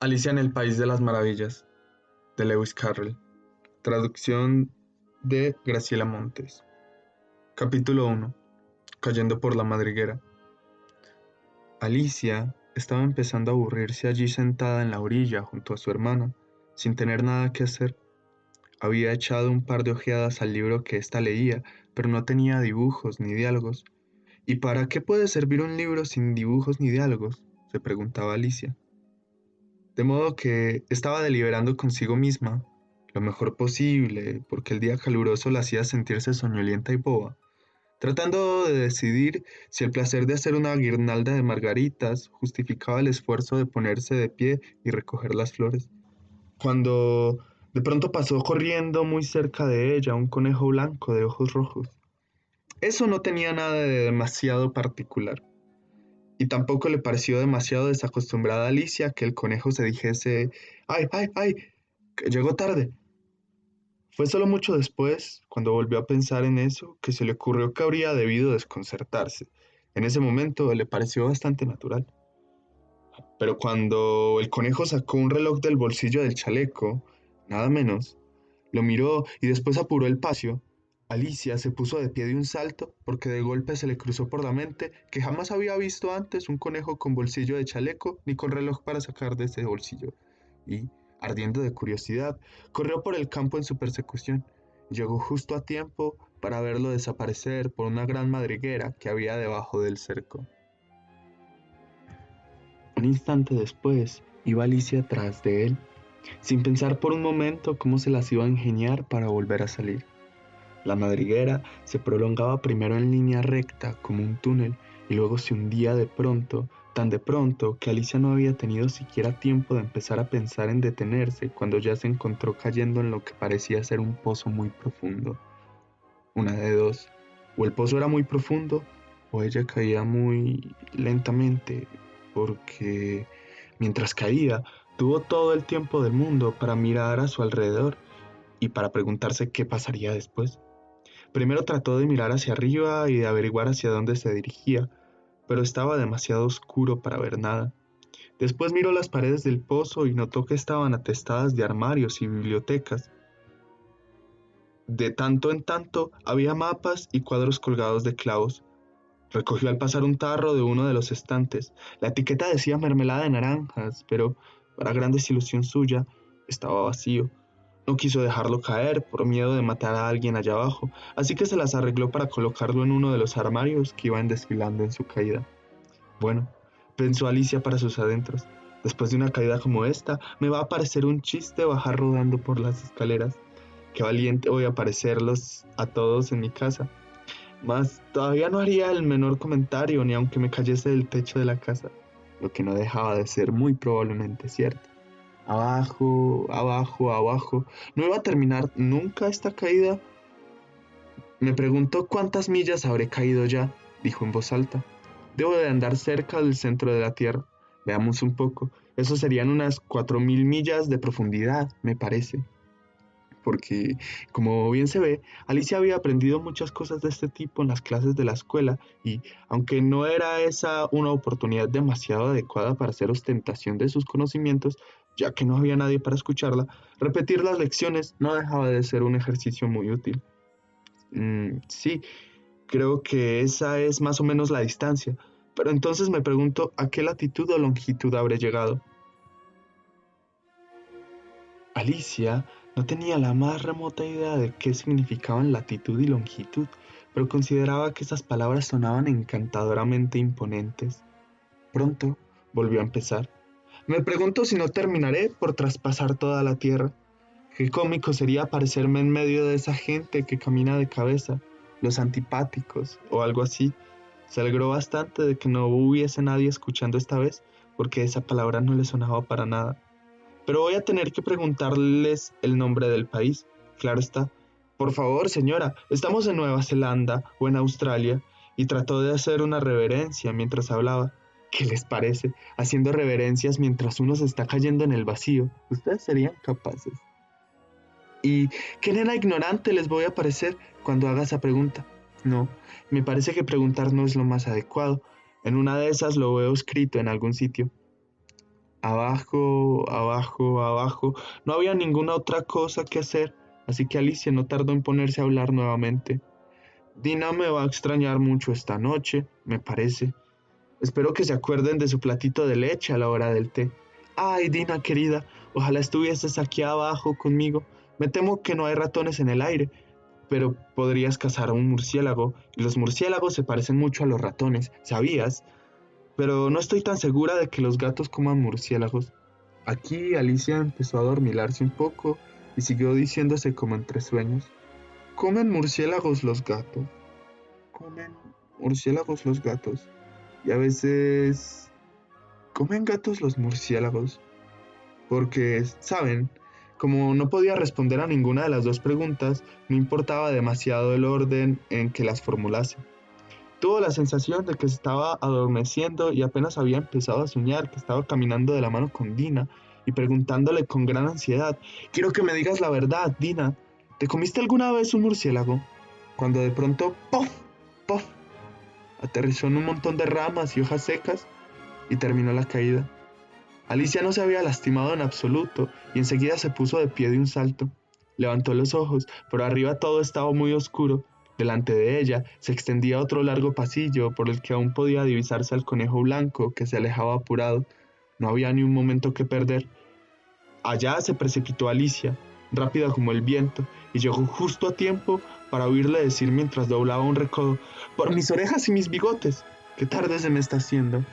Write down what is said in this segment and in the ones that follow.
Alicia en el País de las Maravillas, de Lewis Carroll. Traducción de Graciela Montes. Capítulo 1. Cayendo por la madriguera. Alicia estaba empezando a aburrirse allí sentada en la orilla junto a su hermana, sin tener nada que hacer. Había echado un par de ojeadas al libro que ésta leía, pero no tenía dibujos ni diálogos. ¿Y para qué puede servir un libro sin dibujos ni diálogos?, se preguntaba Alicia. De modo que estaba deliberando consigo misma lo mejor posible, porque el día caluroso la hacía sentirse soñolienta y boba, tratando de decidir si el placer de hacer una guirnalda de margaritas justificaba el esfuerzo de ponerse de pie y recoger las flores. Cuando de pronto pasó corriendo muy cerca de ella un conejo blanco de ojos rojos. Eso no tenía nada de demasiado particular. Y tampoco le pareció demasiado desacostumbrada a Alicia que el conejo se dijese: ¡ay, ay, ay! Que llegó tarde. Fue solo mucho después, cuando volvió a pensar en eso, que se le ocurrió que habría debido desconcertarse. En ese momento le pareció bastante natural. Pero cuando el conejo sacó un reloj del bolsillo del chaleco, nada menos, lo miró y después apuró el paso. Alicia se puso de pie de un salto porque de golpe se le cruzó por la mente que jamás había visto antes un conejo con bolsillo de chaleco ni con reloj para sacar de ese bolsillo. Y, ardiendo de curiosidad, corrió por el campo en su persecución. Llegó justo a tiempo para verlo desaparecer por una gran madriguera que había debajo del cerco. Un instante después, iba Alicia tras de él, sin pensar por un momento cómo se las iba a ingeniar para volver a salir. La madriguera se prolongaba primero en línea recta como un túnel y luego se hundía de pronto, tan de pronto que Alicia no había tenido siquiera tiempo de empezar a pensar en detenerse cuando ya se encontró cayendo en lo que parecía ser un pozo muy profundo. Una de dos: o el pozo era muy profundo o ella caía muy lentamente, porque mientras caía tuvo todo el tiempo del mundo para mirar a su alrededor y para preguntarse qué pasaría después. Primero trató de mirar hacia arriba y de averiguar hacia dónde se dirigía, pero estaba demasiado oscuro para ver nada. Después miró las paredes del pozo y notó que estaban atestadas de armarios y bibliotecas. De tanto en tanto había mapas y cuadros colgados de clavos. Recogió al pasar un tarro de uno de los estantes. La etiqueta decía mermelada de naranjas, pero, para gran desilusión suya, estaba vacío. No quiso dejarlo caer por miedo de matar a alguien allá abajo, así que se las arregló para colocarlo en uno de los armarios que iban desfilando en su caída. Bueno, pensó Alicia para sus adentros, después de una caída como esta, me va a parecer un chiste bajar rodando por las escaleras. Qué valiente voy a parecerlos a todos en mi casa. Mas todavía no haría el menor comentario ni aunque me cayese del techo de la casa, lo que no dejaba de ser muy probablemente cierto. Abajo, abajo, abajo. ¿No iba a terminar nunca esta caída? Me preguntó cuántas millas habré caído ya, dijo en voz alta. Debo de andar cerca del centro de la Tierra. Veamos un poco. Eso serían unas 4000 millas de profundidad, me parece. Porque, como bien se ve, Alicia había aprendido muchas cosas de este tipo en las clases de la escuela y, aunque no era esa una oportunidad demasiado adecuada para hacer ostentación de sus conocimientos, ya que no había nadie para escucharla, repetir las lecciones no dejaba de ser un ejercicio muy útil. Sí, creo que esa es más o menos la distancia, pero entonces me pregunto a qué latitud o longitud habré llegado. Alicia no tenía la más remota idea de qué significaban latitud y longitud, pero consideraba que esas palabras sonaban encantadoramente imponentes. Pronto volvió a empezar. Me pregunto si no terminaré por traspasar toda la tierra. Qué cómico sería aparecerme en medio de esa gente que camina de cabeza, los antipáticos o algo así. Se alegró bastante de que no hubiese nadie escuchando esta vez, porque esa palabra no le sonaba para nada. Pero voy a tener que preguntarles el nombre del país. Claro está. Por favor, señora, estamos en Nueva Zelanda o en Australia. Y trató de hacer una reverencia mientras hablaba. ¿Qué les parece? Haciendo reverencias mientras uno se está cayendo en el vacío. Ustedes serían capaces. ¿Y qué nena ignorante les voy a parecer cuando haga esa pregunta? No, me parece que preguntar no es lo más adecuado. En una de esas lo veo escrito en algún sitio. Abajo, abajo, abajo. No había ninguna otra cosa que hacer, así que Alicia no tardó en ponerse a hablar nuevamente. Dina me va a extrañar mucho esta noche, me parece. Espero que se acuerden de su platito de leche a la hora del té. Ay, Dina querida, ojalá estuvieses aquí abajo conmigo. Me temo que no hay ratones en el aire, pero podrías cazar a un murciélago, y los murciélagos se parecen mucho a los ratones, ¿sabías? Pero no estoy tan segura de que los gatos coman murciélagos. Aquí Alicia empezó a dormilarse un poco y siguió diciéndose como entre sueños. ¿Comen murciélagos los gatos? ¿Comen murciélagos los gatos? Y a veces comen gatos los murciélagos. Porque, ¿saben? Como no podía responder a ninguna de las dos preguntas, no importaba demasiado el orden en que las formulase. Tuvo la sensación de que se estaba adormeciendo y apenas había empezado a soñar que estaba caminando de la mano con Dina y preguntándole con gran ansiedad: quiero que me digas la verdad, Dina, ¿te comiste alguna vez un murciélago? Cuando de pronto, ¡pof! ¡Pof! Aterrizó en un montón de ramas y hojas secas y terminó la caída. Alicia no se había lastimado en absoluto y enseguida se puso de pie de un salto. Levantó los ojos, pero arriba todo estaba muy oscuro. Delante de ella se extendía otro largo pasillo por el que aún podía divisarse al conejo blanco que se alejaba apurado. No había ni un momento que perder. Allá se precipitó Alicia, rápida como el viento, y llegó justo a tiempo para oírle decir mientras doblaba un recodo: «Por mis orejas y mis bigotes, qué tarde se me está haciendo».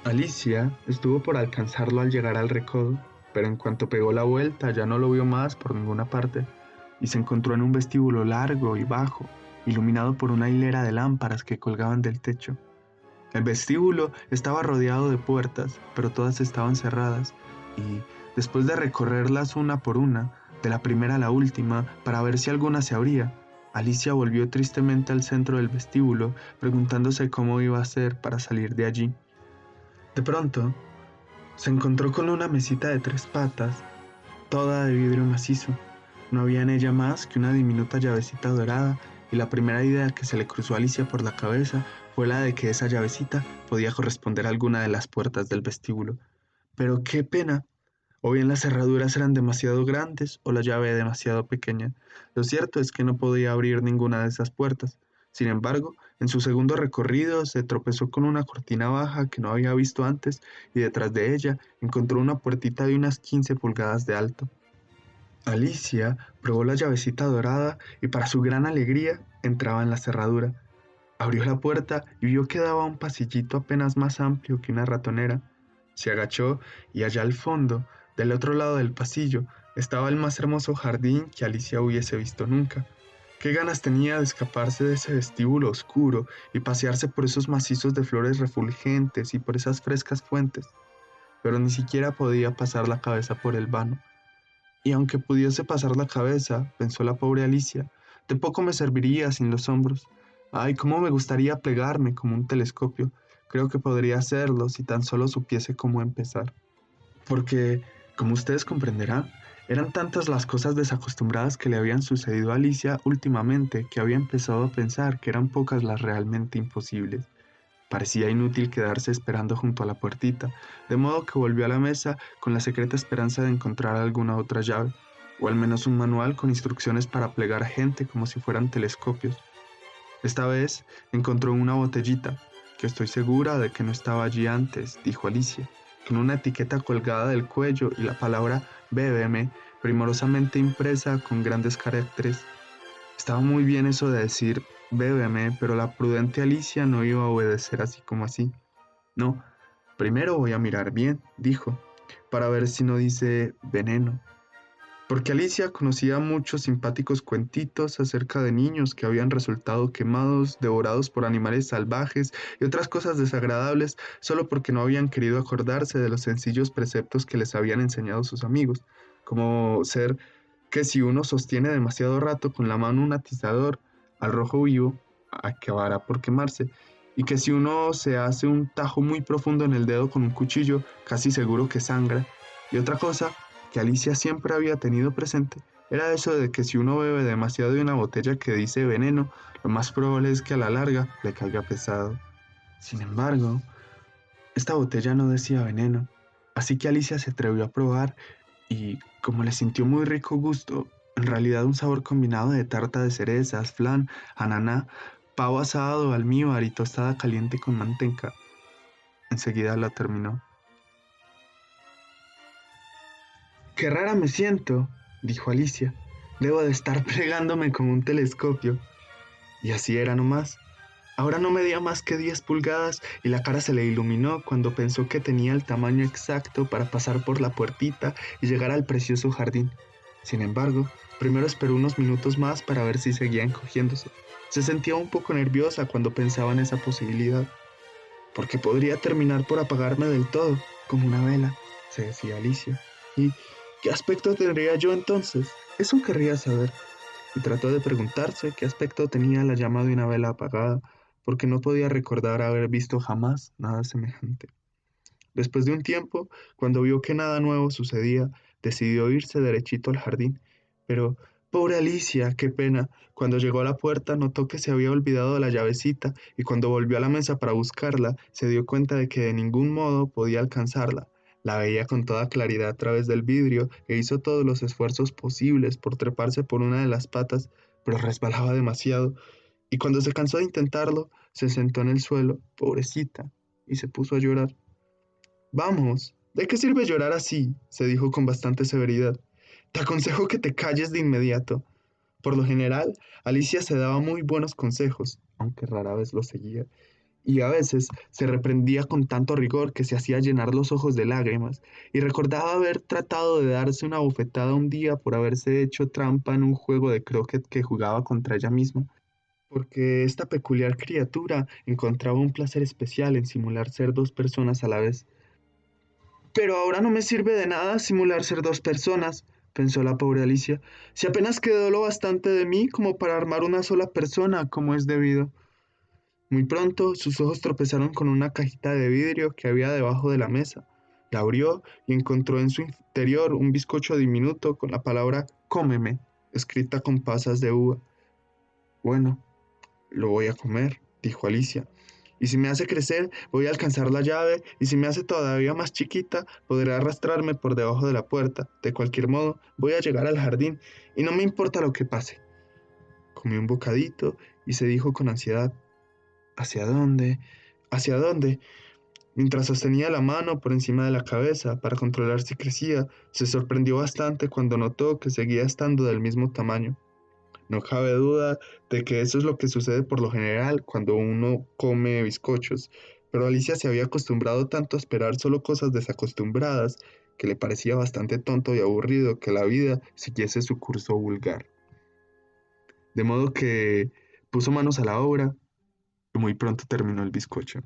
Alicia estuvo por alcanzarlo al llegar al recodo, pero en cuanto pegó la vuelta ya no lo vio más por ninguna parte, y se encontró en un vestíbulo largo y bajo, iluminado por una hilera de lámparas que colgaban del techo. El vestíbulo estaba rodeado de puertas, pero todas estaban cerradas, y después de recorrerlas una por una, de la primera a la última, para ver si alguna se abría, Alicia volvió tristemente al centro del vestíbulo, preguntándose cómo iba a hacer para salir de allí. De pronto, se encontró con una mesita de 3 patas, toda de vidrio macizo. No había en ella más que una diminuta llavecita dorada, y la primera idea que se le cruzó a Alicia por la cabeza fue la de que esa llavecita podía corresponder a alguna de las puertas del vestíbulo. Pero qué pena, o bien las cerraduras eran demasiado grandes o la llave demasiado pequeña. Lo cierto es que no podía abrir ninguna de esas puertas. Sin embargo, en su segundo recorrido se tropezó con una cortina baja que no había visto antes y detrás de ella encontró una puertita de unas 15 pulgadas de alto. Alicia probó la llavecita dorada y para su gran alegría entraba en la cerradura. Abrió la puerta y vio que daba un pasillito apenas más amplio que una ratonera. Se agachó y allá al fondo, del otro lado del pasillo, estaba el más hermoso jardín que Alicia hubiese visto nunca. Qué ganas tenía de escaparse de ese vestíbulo oscuro y pasearse por esos macizos de flores refulgentes y por esas frescas fuentes. Pero ni siquiera podía pasar la cabeza por el vano. Y aunque pudiese pasar la cabeza, pensó la pobre Alicia, de poco me serviría sin los hombros. Ay, cómo me gustaría plegarme como un telescopio. Creo que podría hacerlo si tan solo supiese cómo empezar. Porque, como ustedes comprenderán, eran tantas las cosas desacostumbradas que le habían sucedido a Alicia últimamente que había empezado a pensar que eran pocas las realmente imposibles. Parecía inútil quedarse esperando junto a la puertita, de modo que volvió a la mesa con la secreta esperanza de encontrar alguna otra llave, o al menos un manual con instrucciones para plegar gente como si fueran telescopios. Esta vez encontró una botellita, que estoy segura de que no estaba allí antes, dijo Alicia, con una etiqueta colgada del cuello y la palabra «Bébeme» primorosamente impresa con grandes caracteres. Estaba muy bien eso de decir «bébeme», pero la prudente Alicia no iba a obedecer así como así. No, primero voy a mirar bien, dijo, para ver si no dice veneno. Porque Alicia conocía muchos simpáticos cuentitos acerca de niños que habían resultado quemados, devorados por animales salvajes y otras cosas desagradables solo porque no habían querido acordarse de los sencillos preceptos que les habían enseñado sus amigos, como ser que si uno sostiene demasiado rato con la mano un atizador al rojo vivo, acabará por quemarse, y que si uno se hace un tajo muy profundo en el dedo con un cuchillo, casi seguro que sangra. Y otra cosa que Alicia siempre había tenido presente era eso de que si uno bebe demasiado de una botella que dice veneno, lo más probable es que a la larga le caiga pesado. Sin embargo, Esta botella no decía veneno, así que Alicia se atrevió a probar y, como le sintió muy rico gusto, en realidad un sabor combinado de tarta de cerezas, flan, ananá, pavo asado, almíbar y tostada caliente con manteca, enseguida la terminó. ¡Qué rara me siento!, dijo Alicia. Debo de estar plegándome con un telescopio. Y así era nomás. Ahora no medía más que 10 pulgadas y la cara se le iluminó cuando pensó que tenía el tamaño exacto para pasar por la puertita y llegar al precioso jardín. Sin embargo, primero esperó unos minutos más para ver si seguía encogiéndose. Se sentía un poco nerviosa cuando pensaba en esa posibilidad, porque podría terminar por apagarme del todo, como una vela, se decía Alicia. ¿Y qué aspecto tendría yo entonces? Eso querría saber. Y trató de preguntarse qué aspecto tenía la llama de una vela apagada, porque no podía recordar haber visto jamás nada semejante. Después de un tiempo, cuando vio que nada nuevo sucedía, decidió irse derechito al jardín. Pero, pobre Alicia, qué pena. Cuando llegó a la puerta notó que se había olvidado de la llavecita y cuando volvió a la mesa para buscarla, se dio cuenta de que de ningún modo podía alcanzarla. La veía con toda claridad a través del vidrio e hizo todos los esfuerzos posibles por treparse por una de las patas, pero resbalaba demasiado, y cuando se cansó de intentarlo, se sentó en el suelo, pobrecita, y se puso a llorar. Vamos, ¿de qué sirve llorar así?, se dijo con bastante severidad. Te aconsejo que te calles de inmediato. Por lo general, Alicia se daba muy buenos consejos, aunque rara vez los seguía, y a veces se reprendía con tanto rigor que se hacía llenar los ojos de lágrimas, y recordaba haber tratado de darse una bofetada un día por haberse hecho trampa en un juego de croquet que jugaba contra ella misma, porque esta peculiar criatura encontraba un placer especial en simular ser dos personas a la vez. Pero ahora no me sirve de nada simular ser dos personas, pensó la pobre Alicia, si apenas quedó lo bastante de mí como para armar una sola persona como es debido. Muy pronto sus ojos tropezaron con una cajita de vidrio que había debajo de la mesa. La abrió y encontró en su interior un bizcocho diminuto con la palabra cómeme, escrita con pasas de uva. Bueno, lo voy a comer, dijo Alicia. Y si me hace crecer, voy a alcanzar la llave, y si me hace todavía más chiquita, podré arrastrarme por debajo de la puerta. De cualquier modo, voy a llegar al jardín, y no me importa lo que pase. Comió un bocadito y se dijo con ansiedad, ¿hacia dónde? ¿Hacia dónde? Mientras sostenía la mano por encima de la cabeza para controlar si crecía, se sorprendió bastante cuando notó que seguía estando del mismo tamaño. No cabe duda de que eso es lo que sucede por lo general cuando uno come bizcochos, pero Alicia se había acostumbrado tanto a esperar solo cosas desacostumbradas que le parecía bastante tonto y aburrido que la vida siguiese su curso vulgar. De modo que puso manos a la obra y muy pronto terminó el bizcocho.